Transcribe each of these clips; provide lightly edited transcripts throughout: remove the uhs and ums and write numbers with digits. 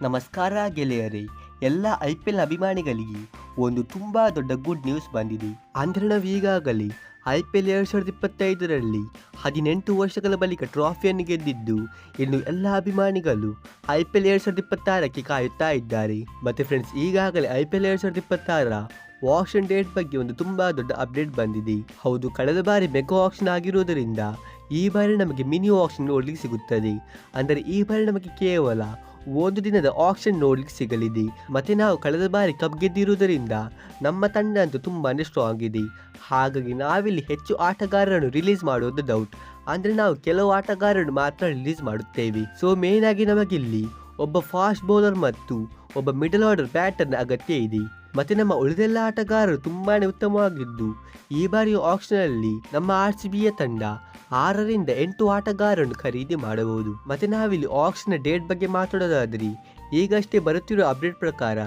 ನಮಸ್ಕಾರ ಗೆಳೆಯರೇ, ಎಲ್ಲ IPL ಅಭಿಮಾನಿಗಳಿಗೆ ಒಂದು ತುಂಬ ದೊಡ್ಡ ಗುಡ್ ನ್ಯೂಸ್ ಬಂದಿದೆ. ಅಂದರೆ ನಾವು ಈಗಾಗಲೇ IPL 2025ರಲ್ಲಿ 18 ವರ್ಷಗಳ ಬಳಿಕ ಟ್ರಾಫಿಯನ್ನು ಗೆದ್ದಿದ್ದು, ಇನ್ನು ಎಲ್ಲ ಅಭಿಮಾನಿಗಳು IPL 2026ಕ್ಕೆ ಕಾಯುತ್ತಾ ಇದ್ದಾರೆ. ಮತ್ತು ಫ್ರೆಂಡ್ಸ್, ಈಗಾಗಲೇ IPL 2026ರ ಆಕ್ಷನ್ ಡೇಟ್ ಬಗ್ಗೆ ಒಂದು ತುಂಬ ದೊಡ್ಡ ಅಪ್ಡೇಟ್ ಬಂದಿದೆ. ಹೌದು, ಕಳೆದ ಬಾರಿ ಮೆಗಾ ಆಕ್ಷನ್ ಆಗಿರುವುದರಿಂದ ಈ ಬಾರಿ ನಮಗೆ ಮಿನಿ ಆಕ್ಷನ್ ನೋಡ್ಲಿಕ್ಕೆ ಸಿಗುತ್ತದೆ. ಅಂದರೆ ಈ ಬಾರಿ ನಮಗೆ ಕೇವಲ ಒಂದು ದಿನದ ಆಕ್ಷನ್ ನೋಡ್ಲಿಕ್ಕೆ ಸಿಗಲಿದೆ. ಮತ್ತೆ ನಾವು ಕಳೆದ ಬಾರಿ ಕಪ್ ಗೆದ್ದಿರುವುದರಿಂದ ನಮ್ಮ ತಂಡ ಅಂತೂ ತುಂಬಾನೇ ಸ್ಟ್ರಾಂಗ್ ಇದೆ. ಹಾಗಾಗಿ ನಾವಿಲ್ಲಿ ಹೆಚ್ಚು ಆಟಗಾರರನ್ನು ರಿಲೀಸ್ ಮಾಡುವುದು ಡೌಟ್. ಅಂದರೆ ನಾವು ಕೆಲವು ಆಟಗಾರರನ್ನು ಮಾತ್ರ ರಿಲೀಸ್ ಮಾಡುತ್ತೇವೆ. ಸೊ ಮೇನ್ ಆಗಿ ನಮಗಿಲ್ಲಿ ಒಬ್ಬ ಫಾಸ್ಟ್ ಬೌಲರ್ ಮತ್ತು ಒಬ್ಬ ಮಿಡಲ್ ಆರ್ಡರ್ ಬ್ಯಾಟರ್ನ ಅಗತ್ಯ ಇದೆ. ಮತ್ತೆ ನಮ್ಮ ಉಳಿದೆಲ್ಲ ಆಟಗಾರರು ತುಂಬಾನೇ ಉತ್ತಮವಾಗಿದ್ದು, ಈ ಬಾರಿಯ ಆಕ್ಷನ್ನಲ್ಲಿ ನಮ್ಮ RCBಯ ತಂಡ 6ರಿಂದ 8 ಆಟಗಾರರನ್ನು ಖರೀದಿ ಮಾಡಬಹುದು. ಮತ್ತೆ ನಾವಿಲ್ಲಿ ಆಕ್ಷನ್ನ ಡೇಟ್ ಬಗ್ಗೆ ಮಾತಾಡೋದಾದ್ರೆ, ಈಗಷ್ಟೇ ಬರುತ್ತಿರೋ ಅಪ್ಡೇಟ್ ಪ್ರಕಾರ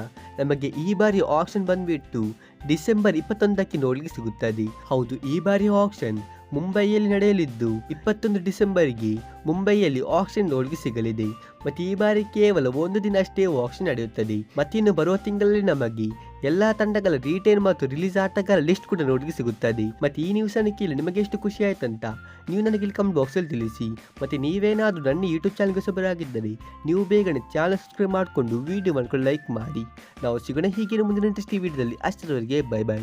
ನಮಗೆ ಈ ಬಾರಿಯ ಆಕ್ಷನ್ ಬಂದ್ಬಿಟ್ಟು ಡಿಸೆಂಬರ್ 21ಕ್ಕೆ ನೋಡ್ಲಿಕ್ಕೆ ಸಿಗುತ್ತದೆ. ಹೌದು, ಈ ಬಾರಿಯ ಆಕ್ಷನ್ ಮುಂಬೈಯಲ್ಲಿ ನಡೆಯಲಿದ್ದು 21 ಡಿಸೆಂಬರ್ಗೆ ಮುಂಬೈಯಲ್ಲಿ ಆಕ್ಷನ್ ನೋಡ್ಲಿಕ್ಕೆ ಸಿಗಲಿದೆ. ಮತ್ತೆ ಈ ಬಾರಿ ಕೇವಲ ಒಂದು ದಿನ ಅಷ್ಟೇ ಆಕ್ಷನ್ ನಡೆಯುತ್ತದೆ. ಮತ್ತಿನ್ನು ಬರುವ ತಿಂಗಳಲ್ಲಿ ನಮಗೆ ಎಲ್ಲಾ ತಂಡಗಳ ರಿಟೈನ್ ಮತ್ತು ರಿಲೀಸ್ ಆಟಗಾರ ಲಿಸ್ಟ್ ಕೂಡ ನೋಡ್ಲಿಕ್ಕೆ ಸಿಗುತ್ತದೆ. ಮತ್ತೆ ಈ ನ್ಯೂಸ್ ಅನ್ನು ಕೇಳಿ ನಿಮಗೆ ಎಷ್ಟು ಖುಷಿ ಆಯ್ತಂತ ನೀವು ನನಗೆ ಇಲ್ಲಿ ಕಮೆಂಟ್ ಬಾಕ್ಸಲ್ಲಿ ತಿಳಿಸಿ. ಮತ್ತೆ ನೀವೇನಾದರೂ ನನ್ನ ಯೂಟ್ಯೂಬ್ ಚಾನಲ್ಗೆ ಹೊಸಬರಾಗಿದ್ದರೆ ನೀವು ಬೇಗನೆ ಚಾನಲ್ ಸಬ್ಸ್ಕ್ರೈಬ್ ಮಾಡಿಕೊಂಡು ವಿಡಿಯೋ ಮಾಡ್ಕೊಂಡು ಲೈಕ್ ಮಾಡಿ. ನಾವು ಸಿಗೋಣ ಹೀಗೆ ಮುಂದಿನ ಇಂಟ್ರೆಸ್ಟಿಂಗ್ ವಿಡಿಯೋದಲ್ಲಿ. ಅಷ್ಟರವರೆಗೆ ಬೈ ಬೈ.